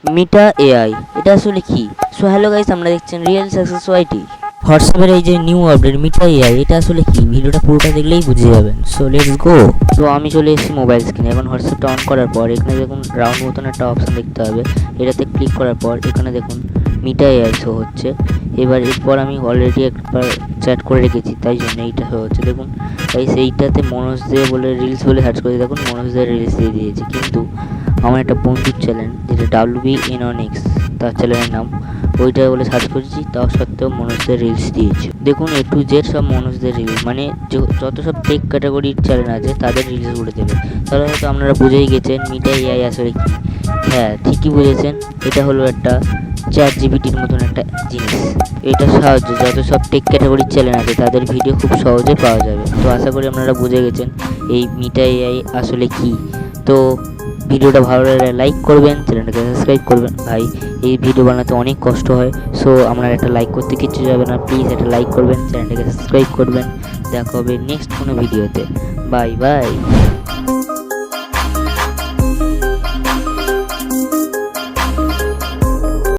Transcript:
মিটা AI এটা আসলে কি? সো হ্যালো গাইস, আমরা দেখছেন রিয়েল সাকসেস ওয়াইটি। হোয়াটসঅ্যাপের এই যে নিউ আপডেট মিটা এআই, এটা আসলে কি ভিডিওটা পুরোটা দেখলেই বুঝে যাবেন। So let's go. তো আমি চলে এসেছি মোবাইল স্ক্রিনে। এখন হোয়াটসঅ্যাপটা অন করার পর এখানে দেখুন রাউন্ড মতন একটা অপশান দেখতে হবে। এটাতে ক্লিক করার পর এখানে দেখুন মিটা এআই শো হচ্ছে। এরপর আমি অলরেডি একবার চ্যাট করে রেখেছি, তাই জন্য এইটা শো হচ্ছে। দেখুন তাই সেইটাতে মনোজ দে বলে রিলস বলে সার্চ করে দেখুন মনোজ দে রিলস দিয়ে দিয়েছি। কিন্তু আমার একটা বন্ধুর চ্যানেল যেটা WBNONX, তার চ্যানেলের নাম, ওইটা বলে সার্চ করেছি, তাও সত্ত্বেও মনোজদের রিলস দিয়েছে। দেখুন A to Z সব মনোজদের রিলস, মানে যত সব টেক ক্যাটাগরির চ্যানেল আছে তাদের রিলসগুলো দেবে। তাহলে হয়তো আপনারা বুঝেই গেছেন মিটা এআই আসলে কি। হ্যাঁ, ঠিকই বুঝেছেন, এটা হলো একটা চ্যাট জিপিটির মতন একটা জিনিস। এটার সাহায্যে যত সব টেক ক্যাটাগরির চ্যানেল আছে তাদের ভিডিও খুব সহজে পাওয়া যাবে। তো আশা করি আপনারা বুঝে গেছেন এই মিটা এআই আসলে কি। তো ভিডিওটা ভালো লাগলে লাইক করবেন, চ্যানেলটাকে সাবস্ক্রাইব করবেন। ভাই এই ভিডিও বানাতে অনেক কষ্ট হয়, সো আপনারা একটা লাইক করতে কিচ্ছু যাবে না, প্লিজ একটা লাইক করবেন, চ্যানেলটাকে সাবস্ক্রাইব করবেন। দেখা হবে নেক্সট কোনো ভিডিওতে। Bye bye.